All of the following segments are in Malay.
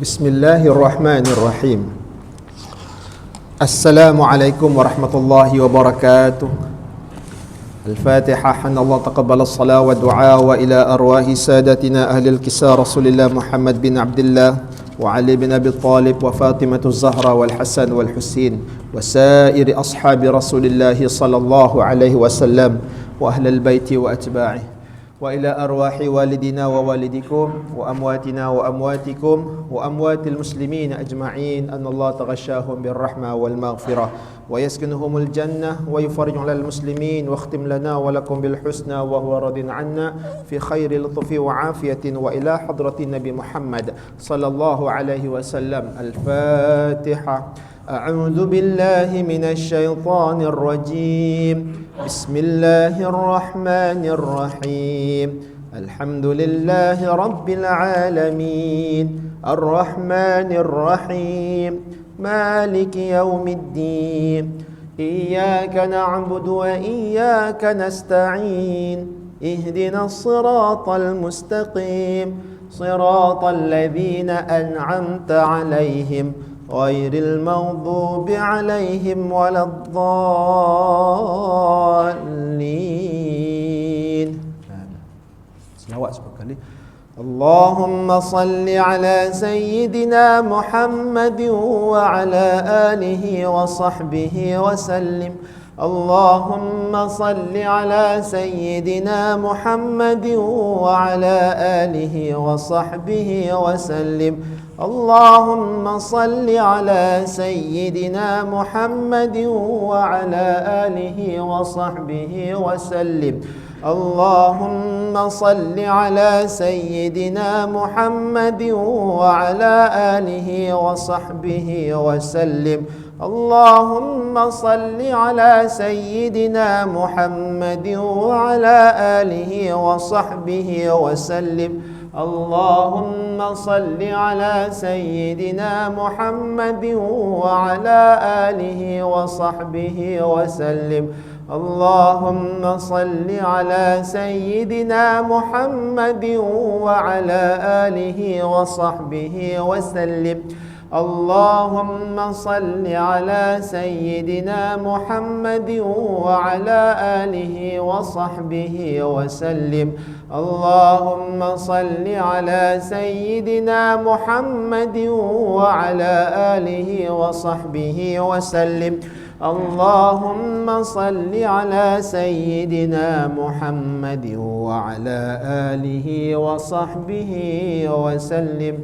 Bismillahirrahmanirrahim. Assalamualaikum warahmatullahi wabarakatuh. Al-Fatihah. Allah taqabbal as-salat wa du'a wa ila arwahi sadatina ahlil kisah Rasulillah Muhammad bin Abdullah wa Ali bin Abi Talib wa Fatimatu Zahra wal Hasan wal Husin wa sairi ashabi Rasulillah sallallahu alaihi wasallam wa ahlil baiti wa atba'i wa ila arwahi walidina wa walidikum wa amwatina wa amwatikum wa amwatil muslimin ajma'in an Allah taghashahum birrahmah wal maghfirah wa yaskinuhumul jannah wa yufarrij 'alal muslimin wa khtim lana wa lakum bil husna wa huwa radin 'anna fi khairi lutfi wa afiyatin wa ila hadratin Nabi Muhammad sallallahu alaihi wasallam. Al-Fatihah. أعوذ بالله من الشيطان الرجيم بسم الله الرحمن الرحيم الحمد لله رب العالمين الرحمن الرحيم مالك يوم الدين إياك نعبد وإياك نستعين اهدنا الصراط المستقيم صراط الذين أنعمت عليهم غير المغضوب عليهم ولا الضالين. Selawat sekali. Allahumma salli ala sayyidina Muhammadin wa ala alihi wa sahbihi wa sallim. Allahumma salli ala sayyidina Muhammadin wa ala alihi wa sahbihi wa sallim. اللهم صل على سيدنا محمد وعلى آله وصحبه وسلم. اللهم صل على سيدنا محمد وعلى آله وصحبه وسلم. اللهم صل على سيدنا محمد وعلى آله وصحبه وسلم. اللهم صل على سيدنا محمد وعلى آله وصحبه وسلم. اللهم صل على سيدنا محمد وعلى آله وصحبه وسلم. اللهم صل على سيدنا محمد وعلى آله وصحبه وسلم. اللهم صل على سيدنا محمد وعلى آله وصحبه وسلم. اللهم صل على سيدنا محمد وعلى آله وصحبه وسلم.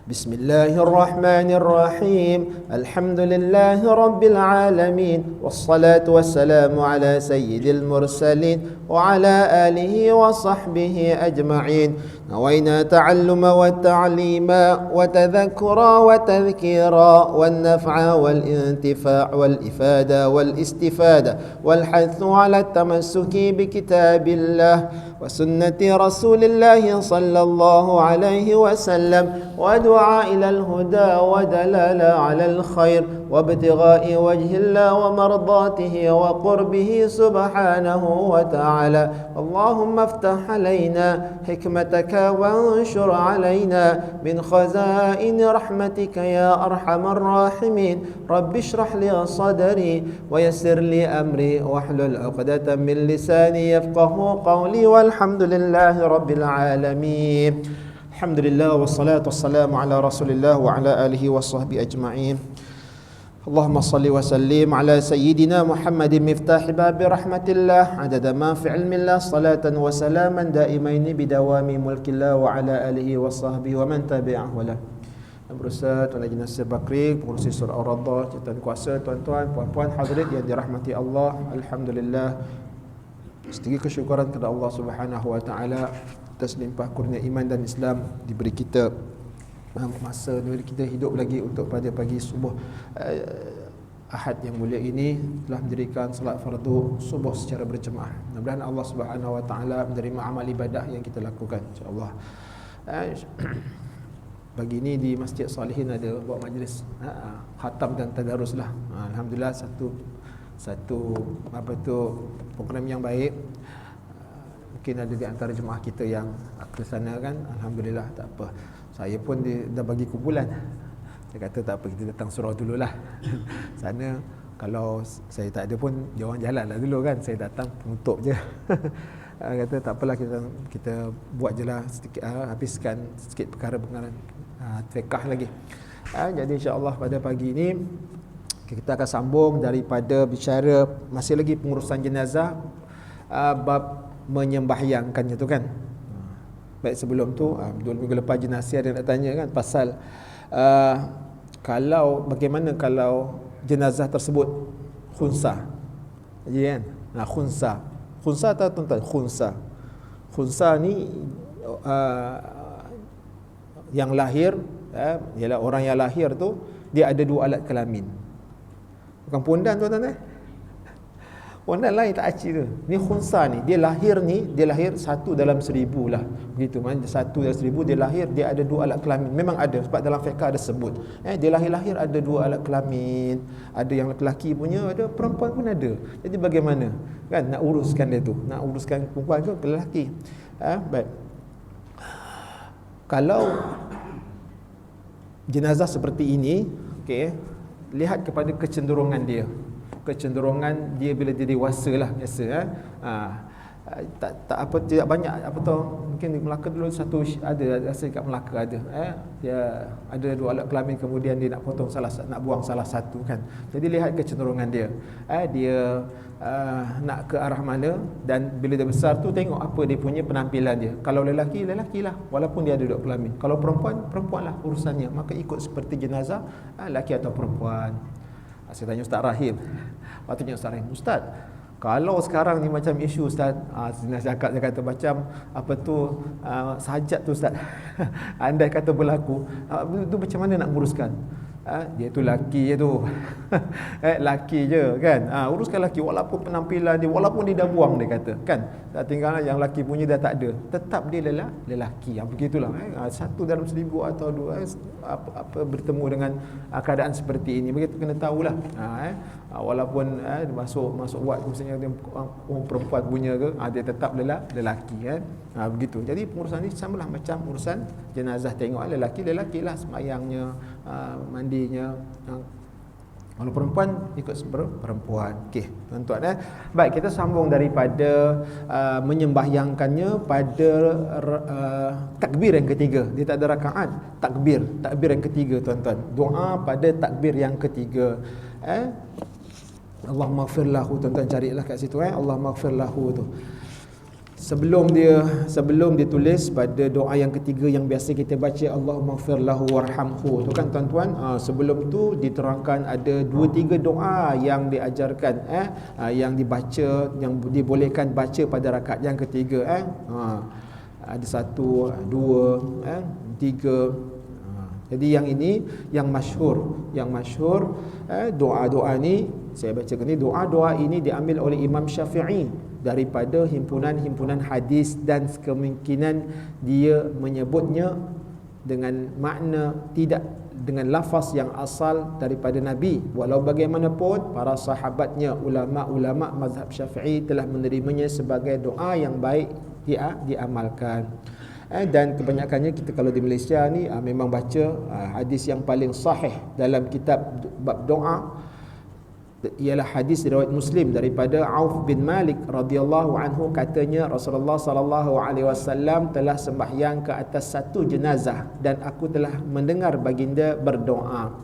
بسم الله الرحمن الرحيم الحمد لله رب العالمين والصلاة والسلام على سيد المرسلين وعلى آله وصحبه أجمعين. نوينا تعلم والتعليم وتذكرا وتذكيرا والنفع والانتفاع والإفادة والاستفادة والحث على التمسك بكتاب الله وسنة رسول الله صلى الله عليه وسلم ودعاء إلى الهدى ودلالة على الخير وابتغاء وجه الله ومرضاته وقربه سبحانه وتعالى. اللهم افتح علينا حكمتك وانشر علينا من خزائن رحمتك يا أرحم الراحمين. رب اشرح لي صدري ويسر لي أمري واحلل عقدة من لساني يفقه قولي والحمد لله رب العالمين. الحمد لله والصلاة والسلام على رسول الله وعلى آله وصحبه أجمعين. اللهم صل وسلم على سيدنا محمد مفتاح باب رحمة الله عدد ما في علم الله صلاة وسلاما دائمين بدوام ملك الله وعلى آله وصحبه ومن تبعه له Yang berusaha Tuan Haji Nasir Bakri, pengurusi surah Ar-Radah, Jatuhan Kuasa, tuan-tuan, puan-puan, hadirin yang dirahmati Allah. Alhamdulillah, setinggi kesyukuran kepada Allah Subhanahu wa taala atas limpah kurnia iman dan Islam, diberi kita masa, diberi kita hidup lagi untuk pada pagi subuh Ahad yang mulia ini, telah mendirikan salat fardu subuh secara berjemaah. Mudah-mudahan Allah Subhanahu wa taala menerima amal ibadah yang kita lakukan, insya-Allah. Pagi ini di Masjid Salihin ada buat majlis khatam dan tadarus lah. Alhamdulillah, satu program yang baik. Mungkin ada di antara jemaah kita yang ke sana kan. Alhamdulillah, tak apa. Saya pun dah bagi kumpulan. Saya kata tak apa, kita datang surau dululah. Sana kalau saya tak ada pun dia orang jalan lah dulu kan. Saya datang penutup je. Kata tak apalah, kita buat je lah sedikit, habiskan sikit perkara-perkara fiqh lagi. Jadi insya-Allah pada pagi ini kita akan sambung daripada bicara masih lagi pengurusan jenazah, bab menyembahyangkannya tu kan. Baik, sebelum tu 2 minggu lepas jenazah ada nak tanya kan pasal kalau bagaimana kalau jenazah tersebut khunsa. Jadi kan, khunsa tahu tuan-tuan, khunsa ni yang lahir, ialah orang yang lahir tu dia ada 2 alat kelamin. Bukan pondan tuan-tuan. Pondan lain, tak aci tu. Ni khunsa ni, dia lahir 1 dalam 1000 lah. Begitu, mana 1 dalam 1000 dia lahir, dia ada 2 alat kelamin. Memang ada, sebab dalam fiqh ada sebut. Dia lahir ada 2 alat kelamin. Ada yang lelaki punya, ada perempuan pun ada. Jadi bagaimana? Kan nak uruskan dia tu, nak uruskan perempuan ke lelaki. Baik. Kalau jenazah seperti ini, okey, lihat kepada kecenderungan dia. Kecenderungan dia bila dia dewasa lah biasa. Tidak banyak mungkin di Melaka dulu ada rasa kat Melaka ada dia ada 2 alat kelamin, kemudian dia nak buang salah satu kan. Jadi lihat kecenderungan dia. Dia nak ke arah mana, dan bila dia besar tu tengok apa dia punya penampilan dia. Kalau lelaki lah walaupun dia ada 2 kelamin. Kalau perempuan lah urusannya, maka ikut seperti jenazah lelaki atau perempuan. Saya tanya Ustaz Rahim. Patutnya Ustaz Rahim, Ustaz, kalau sekarang ni macam isu Ustaz, saya kata macam sajat tu Ustaz. Andai kata berlaku, itu macam mana nak nguruskan? Dia tu laki je tu. Laki je kan. Uruskan laki, walaupun penampilan dia, walaupun dia dah buang, dia kata kan. Tinggal yang laki punya dah tak ada, tetap dia lelaki. Begitulah. 1 dalam 1000 atau 2 bertemu dengan keadaan seperti ini. Begitu kena tahulah. Walaupun masuk buat misalnya dia perempuan punya ke, dia tetap lelaki kan. Begitu. Jadi pengurusan ni samalah macam urusan jenazah. Tengok lelaki lah sembahyangnya, mandinya. Kalau perempuan ikut perempuan. Okey, tuan-tuan. Baik, kita sambung daripada menyembahyangkannya pada takbir yang ketiga. Dia tak ada rakaat, takbir yang ketiga tuan-tuan. Doa pada takbir yang ketiga. Allahumma ighfir lahu, tuan-tuan carilah kat situ Allahumma ighfir lahu tu. Sebelum dia tulis pada doa yang ketiga yang biasa kita baca, Allahumma ighfir lahu warhamhu tu kan tuan-tuan. Sebelum tu diterangkan ada 2-3 doa yang diajarkan, yang dibaca, yang dibolehkan baca pada rakaat yang ketiga. Ada 1, 2, 3. Jadi yang ini yang masyhur, doa-doa ni saya baca ni, doa-doa ini diambil oleh Imam Syafi'i daripada himpunan-himpunan hadis, dan kemungkinan dia menyebutnya dengan makna tidak dengan lafaz yang asal daripada Nabi. Walau bagaimanapun para sahabatnya, ulama-ulama mazhab Syafi'i telah menerimanya sebagai doa yang baik diamalkan. Dan kebanyakannya kita kalau di Malaysia ni memang baca hadis yang paling sahih dalam kitab bab doa ialah hadis riwayat Muslim daripada Auf bin Malik radhiyallahu anhu. Katanya Rasulullah sallallahu alaihi wasallam telah sembahyang ke atas 1 jenazah dan aku telah mendengar baginda berdoa.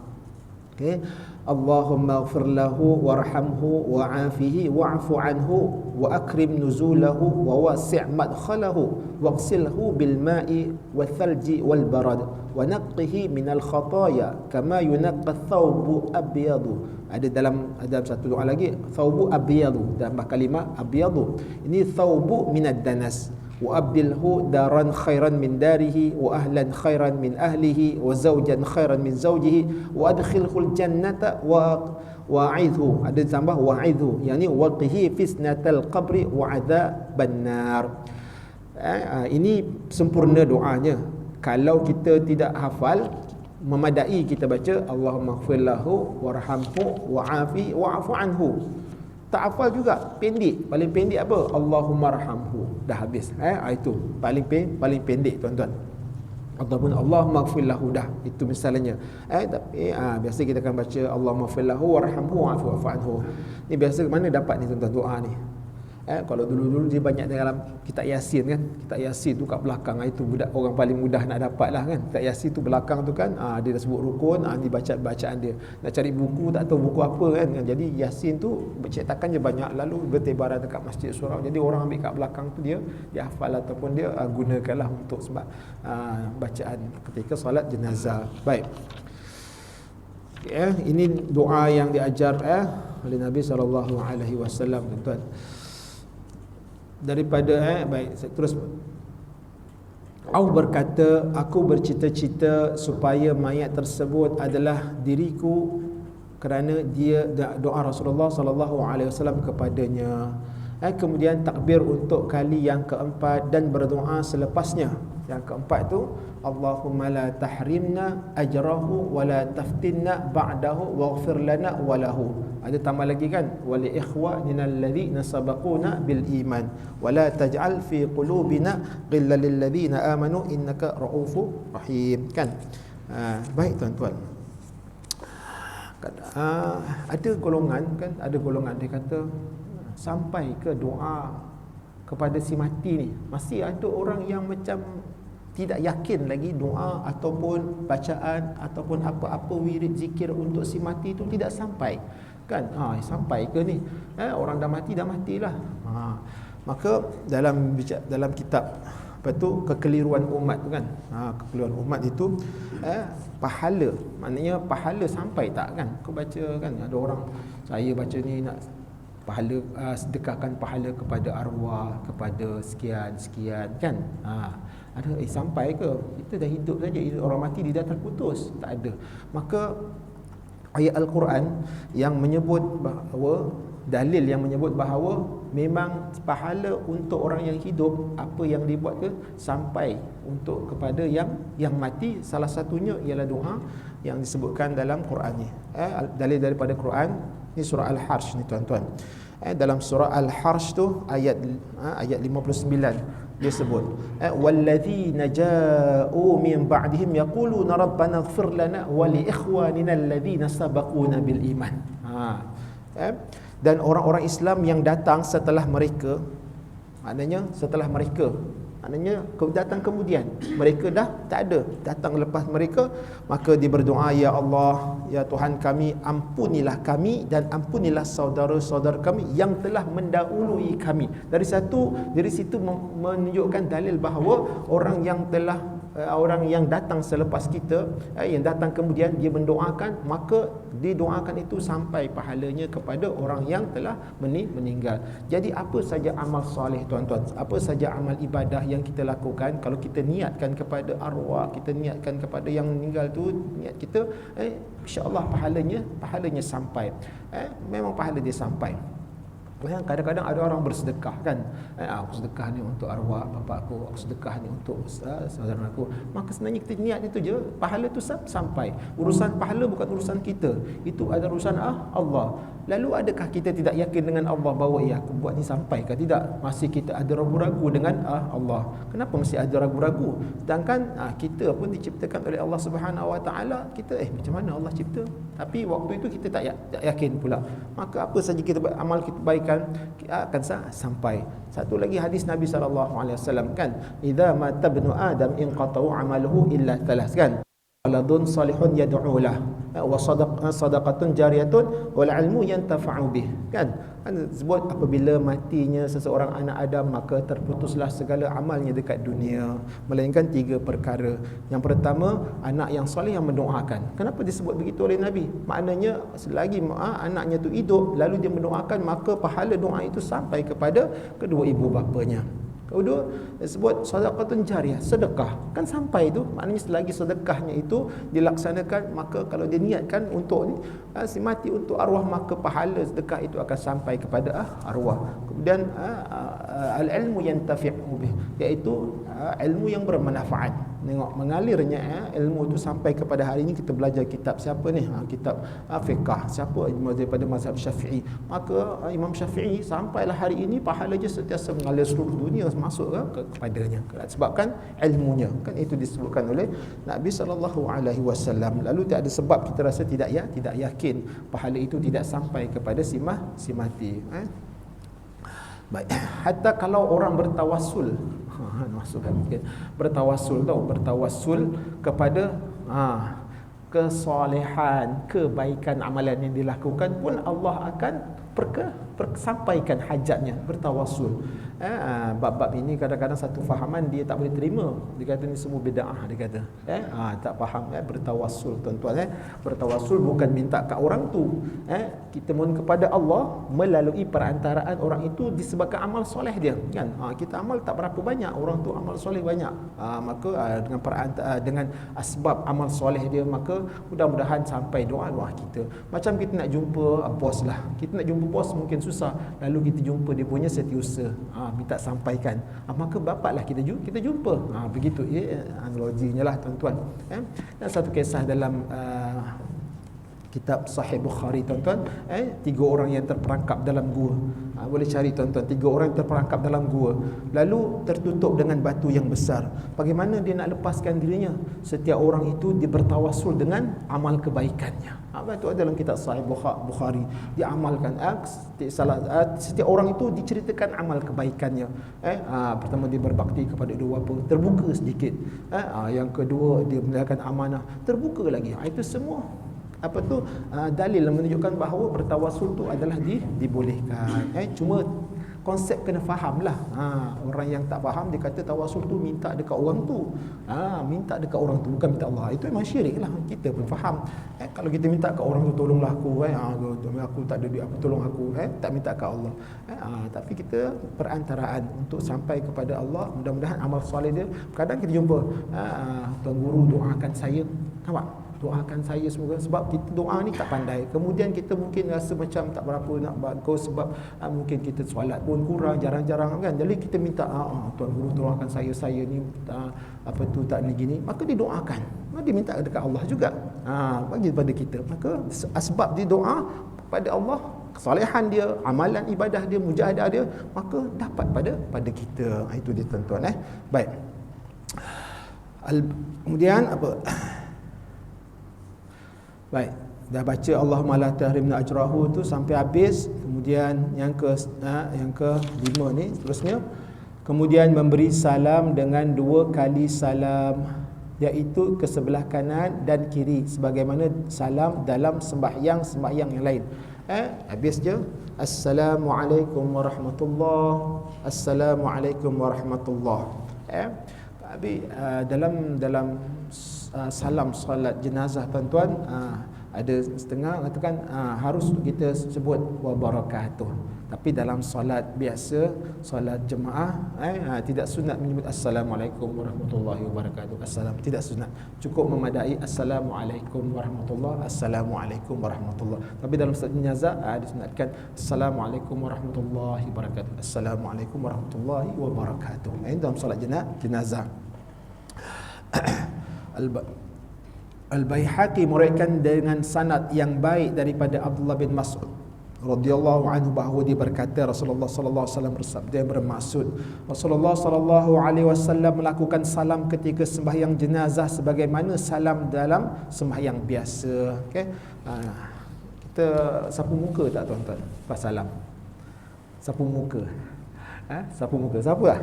Okey, Allahumma ighfir lahu warhamhu wa'afihi wa'fu anhu wa akrim nuzulahu wa wasi' madkhalahu waghsilhu bil ma'i wal thalji wal barad wa naqqihi minal khataaya kama yunaqqa thawbu abyadu. Ada satu doa lagi, thawbu abyadu, dan kalimah abyadu ini thawbu minad danas. Wa abdilhu daran khairan min darihi wa ahlan khairan min ahlihi wa zawjan khairan min zawjihi wa adkhilhul jannata wa wa'idhu. Ada tambah wa'idhu, yakni waqihi fitnatal qabri wa adzaban nar. Ini sempurna doanya. Kalau kita tidak hafal, memadai kita baca Allahumma ighfir lahu warhamhu wa'afi wa'fu anhu. Tak hafal juga, pendek. Paling pendek apa? Allahumma arhamhu. Dah habis. Itu paling pendek tuan-tuan. Ataupun Allahumma ighfir lahu, dah. Itu misalnya. Tapi biasa kita akan baca Allahumma ighfir lahu warhamhu wa'fu anhu. Ni biasa mana dapat ni tuan-tuan doa ni? Kalau dulu-dulu dia banyak dalam kitab Yasin kan. Kitab Yasin tu kat belakang, itu budak orang paling mudah nak dapat lah kan. Kitab Yasin tu belakang tu kan, dia dah sebut rukun, ni bacaan dia. Nak cari buku tak tahu buku apa kan. Jadi Yasin tu cetakan je banyak, lalu bertebaran dekat Masjid Surau. Jadi orang ambil kat belakang tu dia hafal ataupun dia gunakanlah untuk sebab bacaan ketika solat jenazah. Baik. Ini doa yang diajar oleh Nabi SAW, tuan-tuan. Daripada baik, saya terus. Au berkata, aku bercita-cita supaya mayat tersebut adalah diriku, kerana dia doa Rasulullah SAW kepadanya. Kemudian takbir untuk kali yang keempat dan berdoa selepasnya. Yang keempat tu, Allahumma la tahrimna ajrahu wa la taftinna ba'dahu waghfir lana wa lahu. Ada tambah lagi kan, wa li ikhwanina alladhina sabaquna bil iman wa la taj'al fi qulubina ghillan lil ladzina amanu innaka raufur rahim kan. Baik tuan-tuan. Ada golongan dia kata sampai ke doa kepada si mati ni, masih ada orang yang macam tidak yakin lagi doa ataupun bacaan ataupun apa-apa wirid zikir untuk si mati itu tidak sampai kan. Sampai ke ni? Orang dah matilah. Maka dalam kitab apa tu, kekeliruan umat tu kan, kekeliruan umat itu pahala, maknanya pahala sampai tak kan? Kau baca kan, ada orang, saya baca ni nak pahala, sedekahkan pahala kepada arwah, kepada sekian kan. Ada sampai ke? Kita dah hidup saja, orang mati dia dah terputus, tak ada. Maka ayat Al-Quran yang menyebut bahawa, dalil yang menyebut bahawa memang pahala untuk orang yang hidup, apa yang dibuat ke sampai untuk kepada yang mati. Salah satunya ialah doa yang disebutkan dalam Quran ni. Dalil daripada Quran ni surah Al-Harsh ni tuan-tuan. Dalam surah Al-Harsh tu ayat 59 dia sebut walladzina ja'u min ba'dihim yaquluna rabbana ighfir lana wa li ikhwanina alladzina sabaquna bil iman. Dan orang-orang Islam yang datang setelah mereka, maknanya datang kemudian, mereka dah tak ada, datang lepas mereka, maka dia berdoa, ya Allah, ya Tuhan kami, ampunilah kami dan ampunilah saudara-saudara kami yang telah mendahului kami. Dari situ menunjukkan dalil bahawa orang yang datang selepas kita, yang datang kemudian, dia mendoakan, maka didoakan itu sampai pahalanya kepada orang yang telah meninggal. Jadi apa saja amal soleh tuan-tuan, apa saja amal ibadah yang kita lakukan, kalau kita niatkan kepada arwah, kita niatkan kepada yang meninggal tu, niat kita, insya-Allah pahalanya sampai. Memang pahala dia sampai. Kadang-kadang ada orang bersedekah kan, aku sedekah ni untuk arwah bapa aku, aku sedekah ni untuk saudara aku. Maka sebenarnya kita niat itu je, pahala tu sampai. Urusan pahala bukan urusan kita, itu adalah urusan Allah. Lalu adakah kita tidak yakin dengan Allah bahawa aku buat ni sampai ke tidak? Masih kita ada ragu-ragu dengan Allah. Kenapa masih ada ragu-ragu? Sedangkan kita pun diciptakan oleh Allah Subhanahu Wa Taala. Kita macam mana Allah cipta? Tapi waktu itu kita tak yakin pula. Maka apa saja kita amal kita baikkan akan sampai. Satu lagi hadis Nabi SAW kan, idza mata ibnu adam inqata'u amaluhu illa thalas kan. waladun salihun yad'u lah, wa sadaqatun jariyatun wal ilmu yantafa'u bih. Kan sebut apabila matinya seseorang anak Adam, maka terputuslah segala amalnya dekat dunia, melainkan 3 perkara. Yang pertama, anak yang soleh yang mendoakan. Kenapa disebut begitu oleh Nabi? Maknanya selagi anaknya tu hidup lalu dia mendoakan, maka pahala doa itu sampai kepada kedua ibu bapanya. Kedua, disebut sedekahun jariyah, sedekah kan sampai tu, maknanya selagi sedekahnya itu dilaksanakan, maka kalau dia niatkan untuk si mati untuk arwah, maka pahala sedekah itu akan sampai kepada arwah. Kemudian al-ilmu yantafi'u bih, iaitu ilmu yang bermanfaat. Tengok mengalirnya ilmu itu sampai kepada hari ini kita belajar kitab siapa ni? Kitab fiqh siapa? Daripada mazhab Syafi'i. Maka Imam Syafi'i sampailah hari ini pahalanya sentiasa mengalir seluruh dunia masuk kepadanya. Sebabkan ilmunya. Kan itu disebutkan oleh Nabi SAW. Lalu tak ada sebab kita rasa tidak yakin pahala itu tidak sampai kepada si mati. Baik. Hatta kalau orang bertawassul, bertawassul kepada kesolehan, kebaikan amalan yang dilakukan pun Allah akan sampaikan hajatnya, bertawassul. Bab-bab ini kadang-kadang satu fahaman dia tak boleh terima. Dia kata ni semua bid'ah, dia kata. Tak faham bertawassul tuan-tuan. Bertawassul bukan minta kat orang tu. Kita mohon kepada Allah melalui perantaraan orang itu disebabkan amal soleh dia, kan? Kita amal tak berapa banyak, orang tu amal soleh banyak. Maka dengan asbab amal soleh dia, maka mudah-mudahan sampai doa-doa kita. Macam kita nak jumpa bos lah. Kita nak jumpa bos mungkin susah, lalu kita jumpa dia punya setiausaha, minta sampaikan, maka bapaklah kita jumpa. Begitu analoginya lah tuan-tuan. Dan satu kisah dalam kitab Sahih Bukhari tuan-tuan, 3 orang yang terperangkap dalam gua. Boleh cari tuan-tuan, 3 orang yang terperangkap dalam gua, lalu tertutup dengan batu yang besar. Bagaimana dia nak lepaskan dirinya? Setiap orang itu dia bertawassul dengan amal kebaikannya. Itu ada dalam kitab Sahih Bukhari. Dia amalkan setiap orang itu diceritakan amal kebaikannya. Pertama dia berbakti kepada 2 bapa, terbuka sedikit. Yang kedua dia menjalankan amanah, terbuka lagi. Itu semua dalil yang menunjukkan bahawa bertawassul tu adalah dibolehkan. Cuma konsep kena fahamlah. Orang yang tak faham dia kata tawassul tu minta dekat orang tu. Minta dekat orang tu bukan minta Allah. Itu memang syirik lah. Kita pun faham. Kalau kita minta kat orang tu tolonglah aku, aku tak ada duit, apa tolong aku, tak minta kat Allah. Tapi kita perantaraan untuk sampai kepada Allah. Mudah-mudahan amal soleh dia. Kadang kita jumpa tuan guru doakan saya. Nampak? Doakan saya semoga, sebab kita doa ni tak pandai. Kemudian kita mungkin rasa macam tak berapa nak bagus sebab mungkin kita solat pun kurang, jarang-jarang kan. Jadi kita minta tuan guru doakan saya ni tak ni gini. Maka didoakan. Dia minta dekat Allah juga. Bagi pada kita. Maka asbab dia doa pada Allah, kesalehan dia, amalan ibadah dia, mujahadah dia, maka dapat pada kita. Itu dia tuan-tuan. Baik. Kemudian apa? Baik, dah baca Allahumma la tahrimna ajrahu tu sampai habis. Kemudian yang ke-5 ni seterusnya, kemudian memberi salam dengan 2 kali salam, iaitu ke sebelah kanan dan kiri, sebagaimana salam dalam sembahyang yang lain. Habis je assalamualaikum warahmatullahi, assalamualaikum warahmatullahi. Habis dalam salam solat jenazah tuan-tuan, ada setengah katakan harus kita sebut wa barakatuh. Tapi dalam solat biasa, solat jemaah, tidak sunat menyebut assalamualaikum warahmatullahi wabarakatuh. Tidak sunat. Cukup memadai assalamualaikum warahmatullahi, assalamualaikum warahmatullahi. Tapi dalam solat jenazah disunatkan assalamualaikum warahmatullahi wabarakatuh, assalamualaikum warahmatullahi wabarakatuh. Ini dalam solat jenazah. Al-Baihaqi meriwayatkan dengan sanad yang baik daripada Abdullah bin Mas'ud radhiyallahu anhu bahawa dia berkata Rasulullah sallallahu alaihi wasallam bersabda, yang bermaksud Rasulullah sallallahu alaihi wasallam melakukan salam ketika sembahyang jenazah sebagaimana salam dalam sembahyang biasa. Okey. Kita sapu muka tak tuan-tuan pas salam? Sapu muka. Sapu muka. Siapa lah?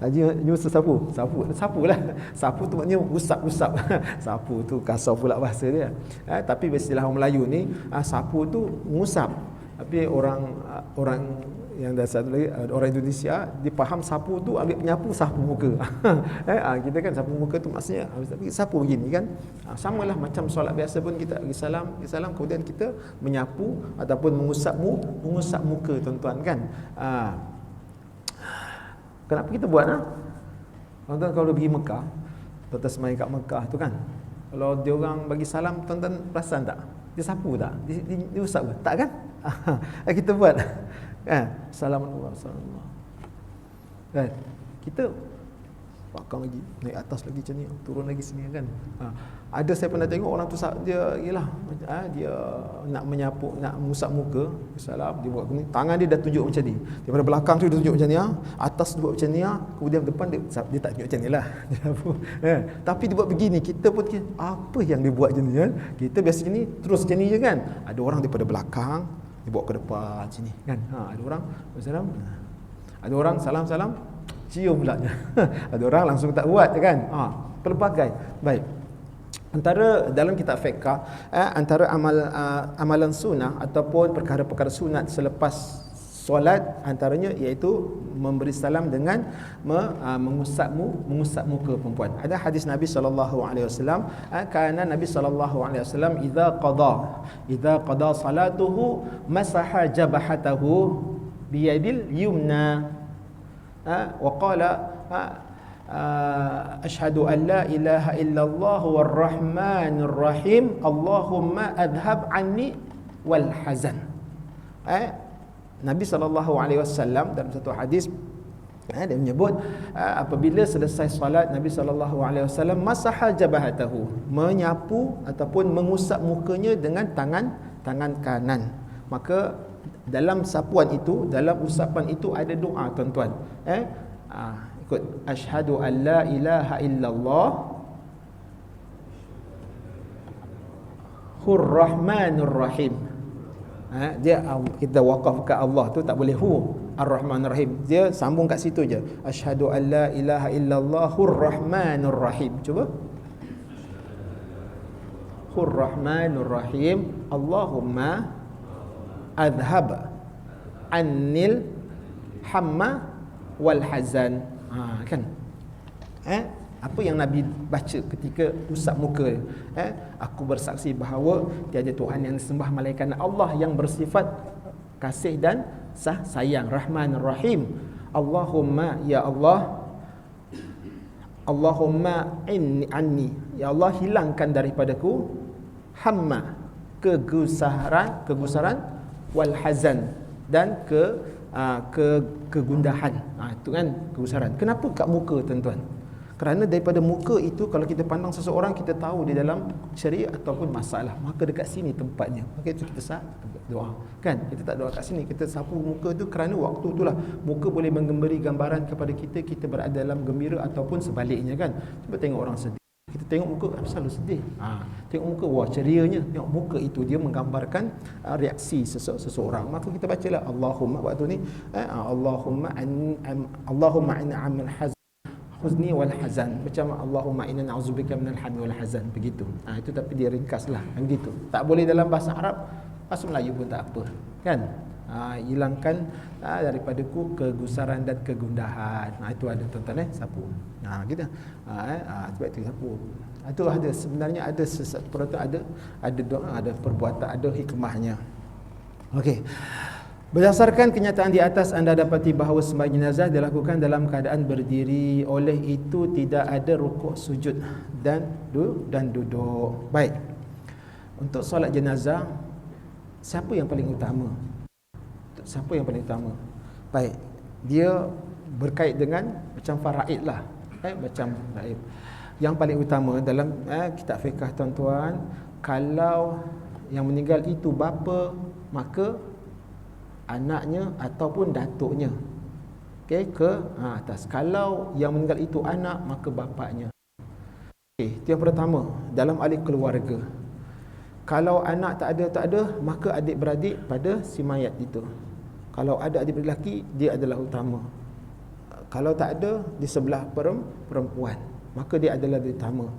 Nyusul sapu. Sapulah. Sapu tu maknanya usap. Sapu tu kasar pula bahasa dia. Tapi istilah orang Melayu ni, sapu tu mengusap. Tapi orang yang dah satu lagi, orang Indonesia dia faham sapu tu ambil penyapu sapu muka. Kita kan sapu muka tu maksudnya sapu begini kan. Samalah macam solat biasa pun kita bagi salam kemudian kita menyapu ataupun mengusap muka tuan-tuan kan. Kenapa kita buat tuan-tuan kalau pergi Mekah, tuan-tuan semai kat Mekah tu kan, kalau dia orang bagi salam, tuan-tuan perasan tak? Dia sapu tak? Dia usap ke? Tak kan? Kita buat Assalamualaikum kan? Kita belakang lagi, naik atas lagi macam ni, turun lagi sini kan. Ada saya pernah tengok orang tu dia dia nak menyapu, nak mengusap muka, salam, dia buat ni, tangan dia dah tunjuk macam ni. Daripada belakang tu dia tunjuk macam ni, atas dia buat macam ni, kemudian depan dia tak tunjuk macam ni lah. Tapi dia buat begini, kita pun apa yang dia buat macam ni kan? Kita biasa macam ni, terus macam ni je kan. Ada orang daripada belakang dia bawa ke depan sini kan. Ada orang salam, ada orang salam cium pula. Ada orang langsung tak buat kan. Pelbagai. Baik. Antara dalam kitab fiqh, antara amalan sunnah ataupun perkara-perkara sunat selepas solat, antaranya iaitu memberi salam dengan mengusap muka perempuan. Ada hadis Nabi sallallahu alaihi wasallam, kana Nabi sallallahu alaihi wasallam idza qada salatuhu masaha jabhatahu biyadil yumna wa qala asyhadu an la ilaha illallah warrahmanir rahim Allahumma adhhab anni wal hazan. Nabi SAW dalam satu hadis dia menyebut apabila selesai solat Nabi SAW masaha jabhatahu, menyapu ataupun mengusap mukanya dengan tangan kanan. Maka dalam sapuan itu, dalam usapan itu ada doa tuan-tuan. Ikut asyhadu an la ilaha illallah hur-rahmanur rahim. Dia kita wakaf kat Allah tu tak boleh ar-rahmanur rahim, dia sambung kat situ je, asyhadu an la ilaha illallah hur-rahmanur rahim. Cuba hur-rahmanur rahim Allahumma adhhab annil hamma wal hazan. Kan apa yang Nabi baca ketika usap muka, aku bersaksi bahawa tiada Tuhan yang disembah melainkan Allah yang bersifat kasih dan sayang, Rahman Rahim. Allahumma ya Allah, Allahumma inni anni, ya Allah hilangkan daripadaku hamma, kegusaran wal hazan, dan kegundahan. Itu kan kegusaran. Kenapa kat muka tuan-tuan? Kerana daripada muka itu, kalau kita pandang seseorang, kita tahu di dalam syariat ataupun masalah, maka dekat sini tempatnya. Maka itu kita doa. Kan? Kita tak doa kat sini, kita sapu muka tu kerana waktu itulah muka boleh memberi gambaran kepada kita berada dalam gembira ataupun sebaliknya kan. Cuba tengok orang sedih. Kita tengok muka selalu sedih. Tengok muka, wah cerianya. Tengok muka itu dia menggambarkan reaksi seseorang. Maka kita bacalah Allahumma waktu ni Allahumma an'amil hazan huzni wal hazan, macam Allahumma inna na'udzubika minal hammi wal hazan, begitu. Itu tapi dia ringkaslah begitu. Tak boleh dalam bahasa Arab, bahasa Melayu pun tak apa kan. Hilangkan daripadaku kegusaran dan kegundahan. Itu ada tuan-tuan sapu. Gitu. Sebab itu sapu. Itu ada sebenarnya ada ada doa, ada perbuatan, ada hikmahnya. Okey. Berdasarkan kenyataan di atas, anda dapati bahawa sembahyang jenazah dilakukan dalam keadaan berdiri. Oleh itu tidak ada rukuk, sujud dan duduk. Baik. Untuk solat jenazah, siapa yang paling utama? Baik. Dia berkait dengan macam faraid lah. Macam faraid. Yang paling utama dalam kitab fiqh tuan-tuan, kalau yang meninggal itu bapa, maka anaknya ataupun datuknya. Okey, ke atas. Kalau yang meninggal itu anak, maka bapaknya. Okey, itu yang pertama dalam ahli keluarga. Kalau anak tak ada, maka adik-beradik pada si mayat itu. Kalau ada adik-beradik lelaki, dia adalah utama. Kalau tak ada di sebelah perempuan, maka dia adalah lebih utama.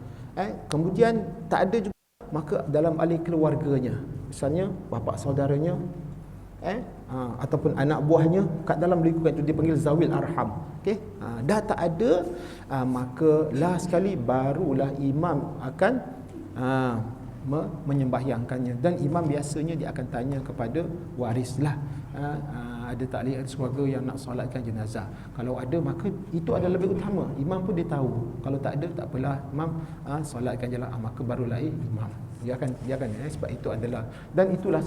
Kemudian tak ada juga, maka dalam ahli keluarganya, misalnya bapa saudaranya, ataupun anak buahnya kat dalam lingkungan itu dipanggil zawil arham. Okey, dah tak ada, maka last sekali barulah imam akan menyembahyangkannya. Dan imam biasanya dia akan tanya kepada warislah, ada tak ada keluarga yang nak solatkan jenazah. Kalau ada, maka itu adalah lebih utama. Imam pun dia tahu. Kalau tak ada, tak apalah, imam solatkan je lah, maka barulah imam. Dia akan sebab itu adalah, dan itulah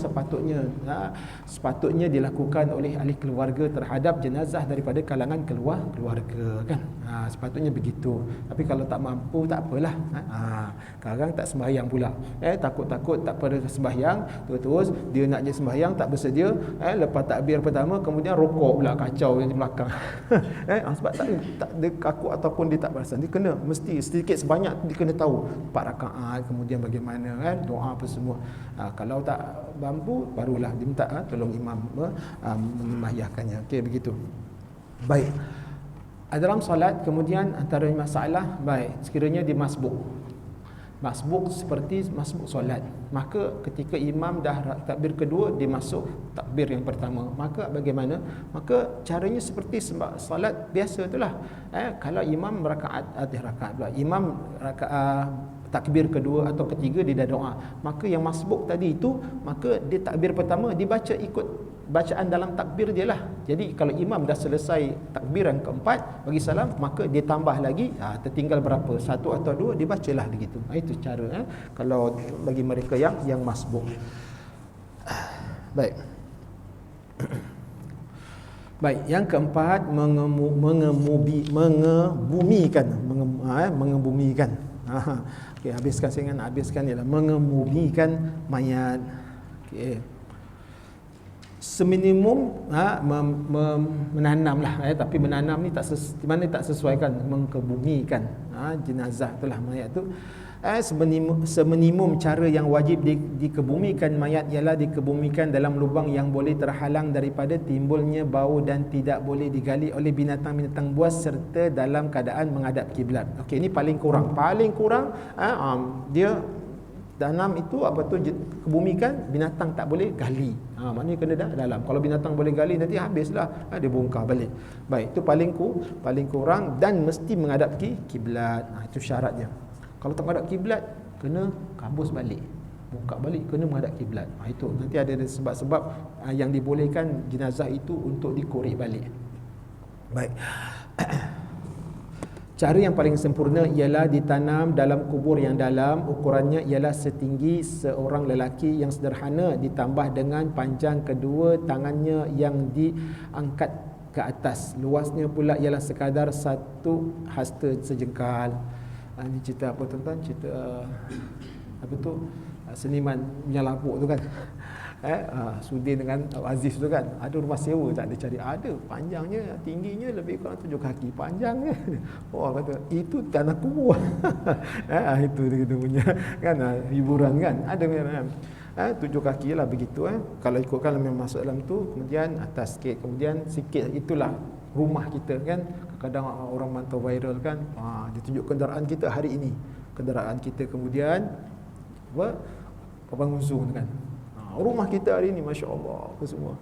sepatutnya dilakukan oleh ahli keluarga terhadap jenazah daripada kalangan keluarga kan. Sepatutnya begitu. Tapi kalau tak mampu, tak apalah. Sekarang tak sembahyang pula. Takut-takut tak pada sembahyang, terus dia nak je sembahyang tak bersedia, lepas takbir pertama kemudian rokok pula, kacau di belakang. Sebab tak ada kaku ataupun dia tak perasan. Dia kena mesti sedikit sebanyak dia kena tahu 4 rakaat kemudian bagaimana doa apa semua. Kalau tak mampu, barulah diminta tolong imam menyembahyangkannya. Okey, begitu. Baik. Dalam solat kemudian antara masalah, baik, sekiranya dia masbuk seperti masbuk solat, maka ketika imam dah takbir kedua, dia masuk takbir yang pertama, maka bagaimana? Maka caranya seperti solat biasa itulah. Kalau imam imam takbir kedua atau ketiga dia dah doa, maka yang masbuk tadi itu, maka dia takbir pertama dibaca ikut bacaan dalam takbir dia lah. Jadi kalau imam dah selesai takbir yang keempat bagi salam, maka dia tambah lagi, tertinggal berapa, 1 atau 2, dia bacalah begitu. Itu cara kalau bagi mereka yang masbuk. Baik. Baik, yang keempat, mengebumikan. Okey, habiskan, saya ingat habiskan ialah mengebumikan mayat. Okey. Seminimum menanam lah, tapi menanam ni tak sesuaikan, mengkebumikan jenazah itulah, mayat tu. Seminimum cara yang wajib dikebumikan mayat ialah dikebumikan dalam lubang yang boleh terhalang daripada timbulnya bau dan tidak boleh digali oleh binatang-binatang buas serta dalam keadaan menghadap kiblat. Okey, ini paling kurang dia tanam itu kebumikan, binatang tak boleh gali. Maknanya kena dalam. Kalau binatang boleh gali, nanti habislah, dia bongkar balik. Baik, itu paling kurang, dan mesti menghadap kiblat. Itu syaratnya. Kalau tak menghadap kiblat, kena kabus balik, buka balik, kena menghadap kiblat. Itu nanti ada sebab-sebab yang dibolehkan jenazah itu untuk dikorek balik. Baik. Cara yang paling sempurna ialah ditanam dalam kubur yang dalam, ukurannya ialah setinggi seorang lelaki yang sederhana, ditambah dengan panjang kedua tangannya yang diangkat ke atas. Luasnya pula ialah sekadar 1 hasta sejengkal. Ini cerita apa tuan-tuan? Cerita apa tu? Seniman menyelapuk tu kan. Sudin dengan Aziz tu kan, ada rumah sewa tak ada cari, ada panjangnya, tingginya lebih kurang 7 kaki panjangnya. Kata itu tanah kubur. Itu dia punya kan, hiburan kan, ada kan. 7 kaki lah begitu. Kalau ikutkan memang masuk dalam tu, kemudian atas sikit, kemudian sikit, itulah rumah kita kan. Kadang orang mantau viral kan, dia tunjuk kenderaan kita hari ini, kenderaan kita, kemudian Abang Zoom kan, rumah kita hari ni, Masya Allah, apa semua.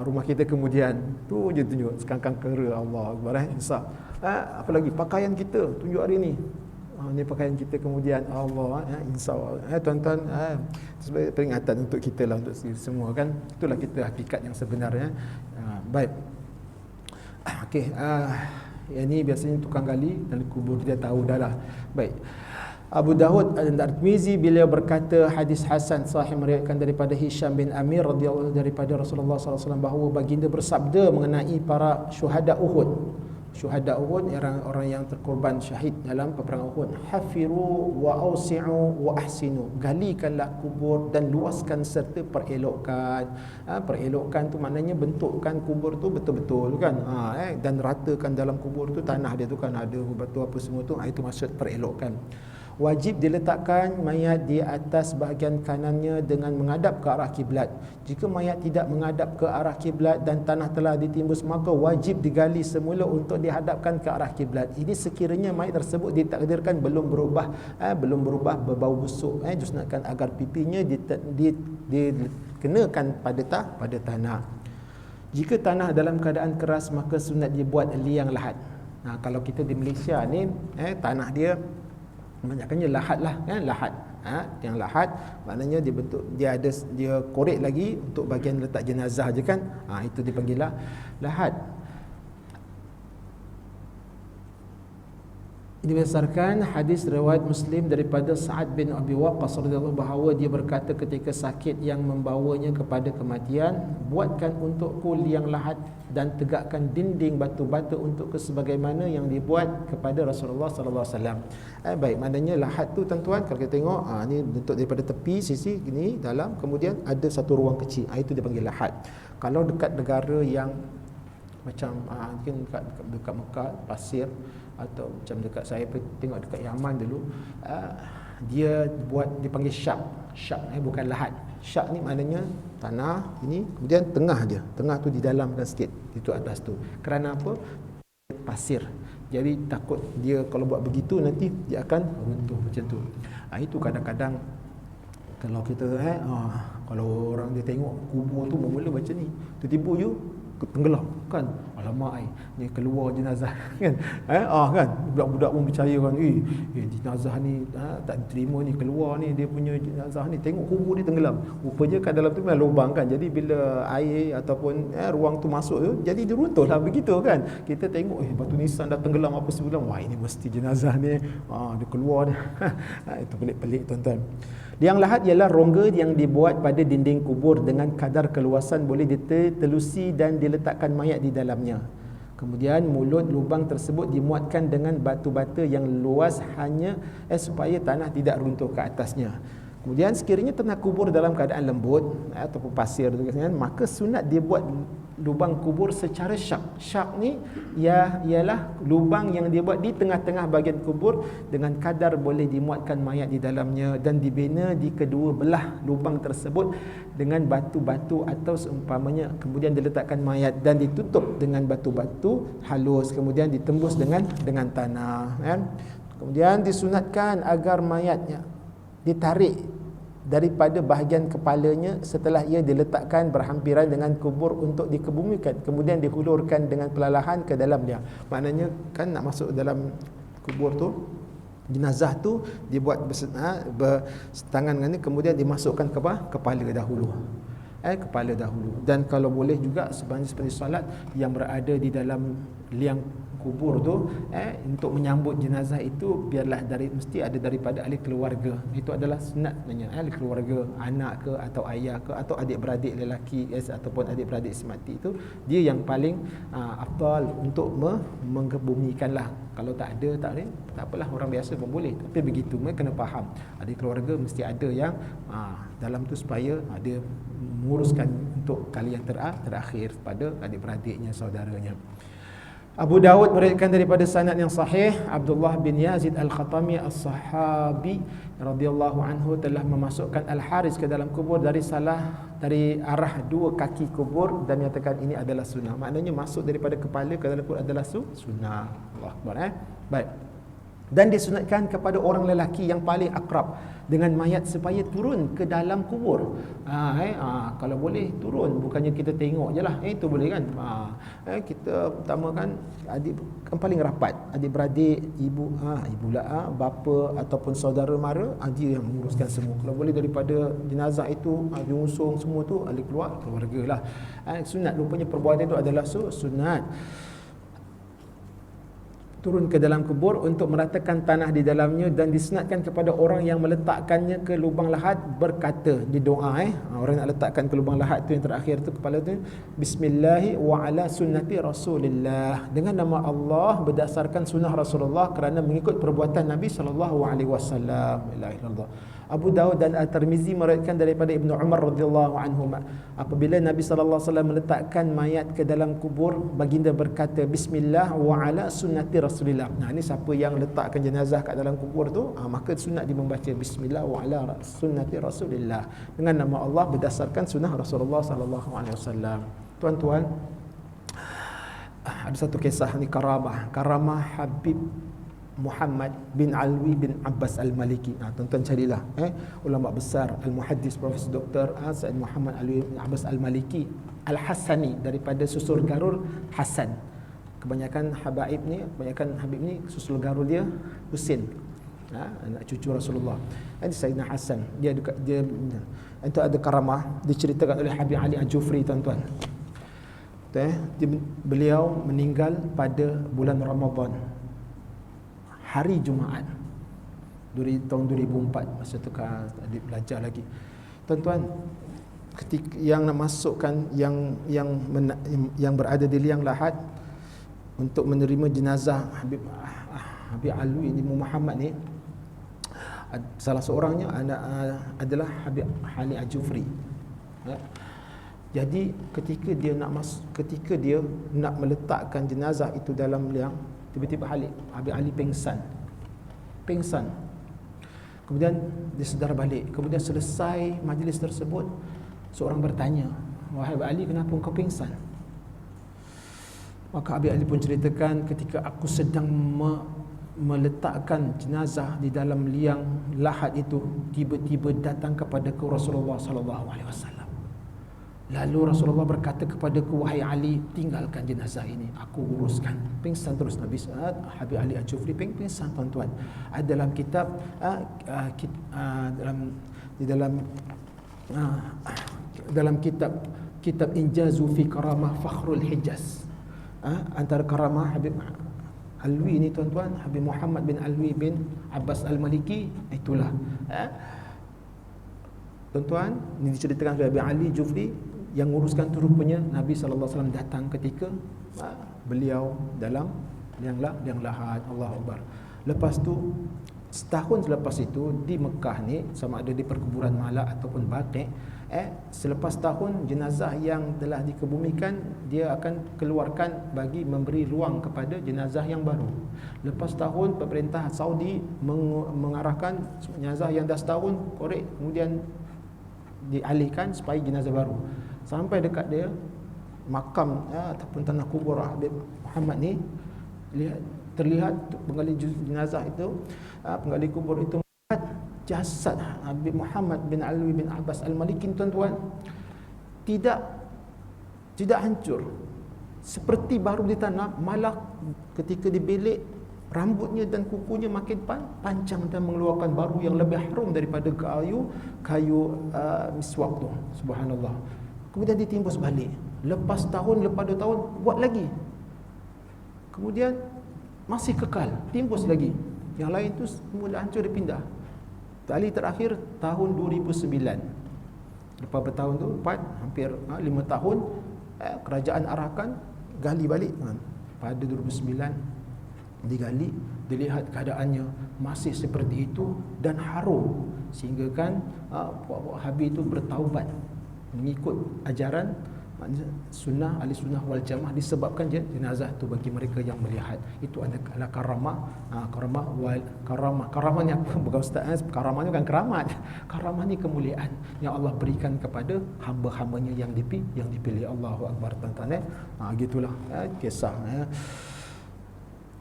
Rumah kita kemudian tu je tunjuk sekangkang kera, Allah Akbar, insaf. Apa lagi, pakaian kita tunjuk hari ni, ni pakaian kita, kemudian Allah, insaf. Tuan-tuan, sebagai peringatan untuk kita lah, untuk semua kan. Itulah kita hakikat yang sebenarnya. Baik. Okey, yang ni biasanya tukang gali dan kubur, kita tahu dah lah. Baik. Abu Dawud dan At-Tirmizi beliau berkata, hadis hasan sahih, meriwayatkan daripada Hisham bin Amir radhiyallahu daripada Rasulullah sallallahu alaihi wasallam bahawa baginda bersabda mengenai para syuhada Uhud. Syuhada Uhud, orang yang terkorban syahid dalam peperangan Uhud. Hafiru wa ausi'u wa ahsinu. Galikanlah kubur dan luaskan serta perelokkan. Perelokkan tu maknanya bentukkan kubur tu betul-betul kan. Dan ratakan dalam kubur tu, tanah dia tu kan ada batu apa semua tu. Itu maksud perelokkan. Wajib diletakkan mayat di atas bahagian kanannya dengan menghadap ke arah kiblat. Jika mayat tidak menghadap ke arah kiblat dan tanah telah ditimbus, maka wajib digali semula untuk dihadapkan ke arah kiblat. Ini sekiranya mayat tersebut ditakdirkan belum berubah berbau busuk, disunatkan agar pipinya dikenakan pada tanah. Jika tanah dalam keadaan keras, maka sunat dibuat liang lahat. Kalau kita di Malaysia ni tanah dia banyakkannya lahat lah, lahat. Yang lahat maknanya dia korek lagi untuk bahagian letak jenazah je kan. Itu dipanggil lahat. Ini berdasarkan hadis riwayat Muslim daripada Sa'ad bin Abi Waqqas radhiyallahu bahawa dia berkata ketika sakit yang membawanya kepada kematian, buatkan untukku liang lahat dan tegakkan dinding batu bata untukku sebagaimana yang dibuat kepada Rasulullah sallallahu alaihi wasallam. Baik, maknanya lahat tu tuan-tuan kalau kita tengok ni bentuk daripada tepi sisi gini dalam, kemudian ada satu ruang kecil. Itu dipanggil lahat. Kalau dekat negara yang macam mungkin dekat Mekah, pasir, atau macam dekat saya tengok dekat Yaman dulu, dia dipanggil syak, bukan lahat. Syak ni maknanya tanah ini, kemudian tengah tu di dalam dan sikit itu atas tu. Kerana apa? Pasir. Jadi takut dia kalau buat begitu nanti dia akan runtuh macam tu. Itu kadang-kadang kalau kita kalau orang dia tengok kubur tu mula macam ni, tiba-tiba you tenggelam kan, alamak ni keluar jenazah kan. Kan budak-budak pun percaya kan, jenazah ni tak diterima ni, keluar ni dia punya jenazah ni, tengok kubur dia tenggelam. Rupanya kan dalam tu memang lubang kan, jadi bila air ataupun ruang tu masuk tu, jadi dia runtuhlah begitu kan. Kita tengok batu nisan dah tenggelam apa sebulan, ini mesti jenazah ni dia keluar ni. Itu pelik-pelik tuan-tuan. Liang lahat ialah rongga yang dibuat pada dinding kubur dengan kadar keluasan boleh ditelusi dan diletakkan mayat di dalamnya. Kemudian mulut lubang tersebut dimuatkan dengan batu bata yang luas hanya supaya tanah tidak runtuh ke atasnya. Kemudian sekiranya tanah kubur dalam keadaan lembut ataupun pasir tu kan, maka sunat dia buat lubang kubur secara syak. Syak ni ialah lubang yang dia buat di tengah-tengah bahagian kubur dengan kadar boleh dimuatkan mayat di dalamnya, dan dibina di kedua belah lubang tersebut dengan batu-batu atau seumpamanya. Kemudian diletakkan mayat dan ditutup dengan batu-batu halus, kemudian ditembus dengan tanah kan. Kemudian disunatkan agar mayatnya ditarik daripada bahagian kepalanya setelah ia diletakkan berhampiran dengan kubur untuk dikebumikan, kemudian dihulurkan dengan perlahan ke dalam dia. Maknanya kan nak masuk dalam kubur tu, jenazah tu dibuat bersetangan dengan ni, kemudian dimasukkan ke kepala dahulu. Kepala dahulu. Dan kalau boleh juga seperti solat yang berada di dalam liang kubur tu, untuk menyambut jenazah itu biarlah mesti ada daripada ahli keluarga. Itu adalah sunat sebenarnya, ahli keluarga, anak ke atau ayah ke atau adik-beradik lelaki ataupun adik-beradik semati, itu dia yang paling afdal untuk mengebumikanlah. Kalau tak ada, tak apalah, orang biasa pun boleh. Tapi begitu, mereka kena faham, ahli keluarga mesti ada yang dalam tu supaya dia menguruskan untuk kali yang terakhir pada adik-beradiknya, saudaranya. Abu Dawud meriwayatkan daripada sanad yang sahih, Abdullah bin Yazid Al-Khatami As-Sahabi radhiyallahu anhu telah memasukkan Al-Haris ke dalam kubur dari arah dua kaki kubur dan menyatakan ini adalah sunnah. Maknanya masuk daripada kepala ke dalam kubur adalah sunnah. Allah Akbar. Baik. Dan disunatkan kepada orang lelaki yang paling akrab dengan mayat supaya turun ke dalam kubur. Kalau boleh turun, bukannya kita tengok je lah. Itu boleh kan. Kita pertama kan adik yang paling rapat, adik-beradik, ibu bapa ataupun saudara mara, dia yang menguruskan semua. Kalau boleh daripada jenazah itu diusung semua tu ahli keluarga lah. Sunat, rupanya perbuatan itu adalah sunat. Turun ke dalam kubur untuk meratakan tanah di dalamnya, dan disunatkan kepada orang yang meletakkannya ke lubang lahat berkata di doa, orang nak letakkan ke lubang lahat tu yang terakhir tu, kepala tu, bismillahi wa ala sunnati rasulillah, dengan nama Allah berdasarkan sunnah Rasulullah kerana mengikut perbuatan Nabi sallallahu alaihi wasallam. La ilaha illallah. Abu Daud dan At-Tirmizi meriwayatkan daripada Ibnu Umar radhiyallahu anhu, apabila Nabi sallallahu alaihi wasallam meletakkan mayat ke dalam kubur, baginda berkata bismillah wa ala sunnati Rasulillah. Nah, ini siapa yang letakkan jenazah kat dalam kubur tu, maka sunat dia membaca bismillah wa ala sunnati Rasulillah, dengan nama Allah berdasarkan sunnah Rasulullah sallallahu alaihi wasallam. Tuan-tuan, ada satu kisah ni, karamah Habib Muhammad bin Alwi bin Abbas Al-Maliki. Tuan-tuan carilah ulama besar Al-Muhaddis Profesor Dr. Said Muhammad Alwi bin Abbas Al-Maliki Al-Hasani, daripada susul garul Hasan. Kebanyakan Habib ni susul garul dia Husin, anak cucu Rasulullah. Ini Sayyidina Hasan. Dia itu ada karamah diceritakan oleh Habib Ali Al-Jufri, tuan-tuan. Beliau meninggal pada bulan Ramadan, hari Jumaat, tahun 2004. Masa tu kan adik belajar lagi, tuan-tuan. Ketika yang nak masukkan yang berada di liang lahat untuk menerima jenazah Habib Alwi bin Muhammad ni, salah seorangnya adalah Habib Ali Al-Jufri. Jadi ketika dia nak meletakkan jenazah itu dalam liang, tiba-tiba Habib Ali pengsan. Kemudian dia sedar balik. Kemudian selesai majlis tersebut, seorang bertanya, "Wahai Habib Ali, kenapa engkau pengsan?" Maka Habib Ali pun ceritakan, ketika aku sedang meletakkan jenazah di dalam liang lahat itu, tiba-tiba datang kepadaku Rasulullah sallallahu alaihi wasallam. Lalu Rasulullah berkata kepadaku, "Wahai Ali, tinggalkan jenazah ini, aku uruskan." Pingsan terus Nabi Habib Ali Al-Jufri pingsan, tuan-tuan. Dalam kitab dalam kitab Injazu fi Karamah Fakhrul Hijaz, antara karamah Habib Alwi ini, tuan-tuan, Habib Muhammad bin Alwi bin Abbas Al-Maliki, itulah tuan-tuan, ini diceritakan oleh Habib Ali Jufri. Yang nguruskan tu rupanya Nabi SAW datang ketika beliau dalam liang lahat. Allahu Akbar. Lepas tu, setahun selepas itu di Mekah ni, sama ada di perkuburan Malak ataupun Baqi', selepas tahun jenazah yang telah dikebumikan, dia akan keluarkan bagi memberi ruang kepada jenazah yang baru. Lepas tahun, pemerintah Saudi mengarahkan jenazah yang dah setahun korek, kemudian dialihkan supaya jenazah baru. Sampai dekat dia makam ataupun tanah kubur Habib Muhammad ni, terlihat penggali jenazah itu, penggali kubur itu melihat jasad Habib Muhammad bin Alwi bin Abbas Al-Maliki, tuan-tuan, tidak hancur, seperti baru ditanam. Malah ketika dibelik, rambutnya dan kukunya makin panjang dan mengeluarkan bau yang lebih harum daripada kayu miswak tu. Subhanallah. Kemudian ditimbus balik. Lepas tahun, lepas 2 tahun, buat lagi. Kemudian masih kekal, timbus lagi. Yang lain tu semua dah hancur, dia pindah. Kali terakhir tahun 2009. Lepas bertahun tu, hampir 5 tahun, kerajaan arahkan gali balik. Pada 2009 digali, dilihat keadaannya masih seperti itu dan harum, sehingga kan puak-puak Habib itu bertaubat mengikut ajaran sunnah, ahli sunnah wal jamaah, disebabkan jenazah itu bagi mereka yang melihat. Itu adalah karamah. Karamah ni apa? Bukan Ustaz, karamah ni bukan keramat. Karamah ni kemuliaan yang Allah berikan kepada hamba-hambanya yang dipilih. Allahu Akbar, tuan-tuan. Gitulah kisah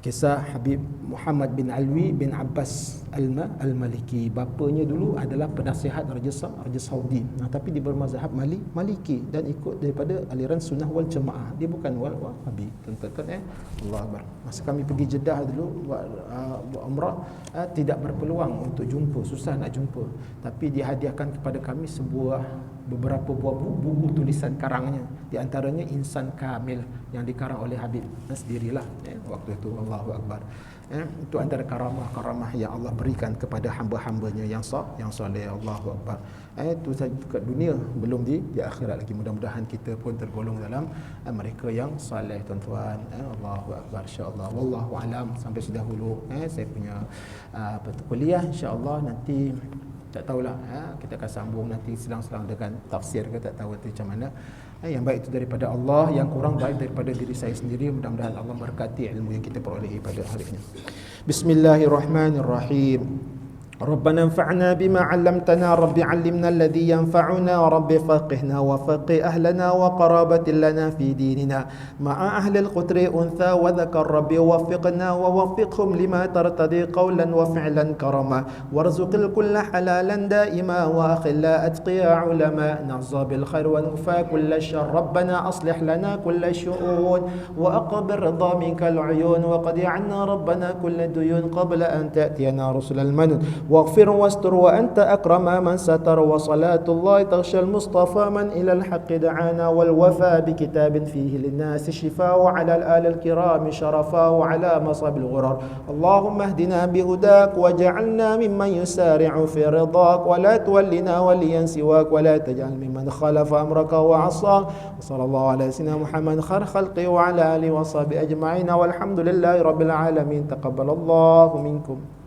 kisah Habib Muhammad bin Alwi bin Abbas Al-Maliki. Bapanya dulu adalah penasihat Raja Saudi, tapi dia bermazhab Maliki dan ikut daripada aliran sunnah wal jamaah. Dia bukan Wahabi, tuan-tuan. Allah Akbar. Masa kami pergi Jeddah dulu buat umrah, tidak berpeluang untuk jumpa, susah nak jumpa, tapi dihadiahkan kepada kami beberapa buah buku tulisan karangnya, di antaranya Insan Kamil yang dikarang oleh Habib sendirilah waktu itu. Allahu Akbar. Itu antara karamah yang Allah berikan kepada hamba-hambanya yang soleh. Allahu Akbar. Itu saja kat dunia, belum di akhirat lagi. Mudah-mudahan kita pun tergolong dalam mereka yang soleh, tuan-tuan. Allahu Akbar, insya-Allah. Wallahu alam. Sampai sudah dulu saya punya kuliah, insya-Allah nanti Tak tahulah, kita akan sambung nanti selang-selang dengan tafsir ke, tak tahu nanti macam mana. Yang baik itu daripada Allah, yang kurang baik daripada diri saya sendiri. Mudah-mudahan Allah berkati ilmu yang kita perolehi pada hari ini. Bismillahirrahmanirrahim. ربنا انفعنا بما علمتنا رب علمنا الذي ينفعنا رب فقهنا وفقه أهلنا وقرابة لنا في ديننا مع أهل القتر أنثى وذكر ربي وفقنا ووفقهم لما ترتضي قولا وفعلا كرما وارزق الكل حلالا دائما وأخلا أتقيا علماء نعزى بالخير ونكفى كل الشر ربنا أصلح لنا كل الشؤون وأقبل رضا منك العيون وقد عنا ربنا كل الديون قبل أن تأتينا رسل المنون واغفر واستر وأنت أكرم من ستر وصلاة الله تغشى المصطفى من إلى الحق دعانا والوفاء بكتاب فيه للناس شفاء وعلى الآل الكرام شرفا وعلى مصاب الغرر اللهم اهدنا بهداك وجعلنا ممن يسارع في رضاك ولا تولنا وليا سواك ولا تجعل ممن خالف أمرك وعصاك وصلى الله على سيدنا محمد خير خلقه وعلى آله وصحبه أجمعين والحمد لله رب العالمين تقبل الله منكم.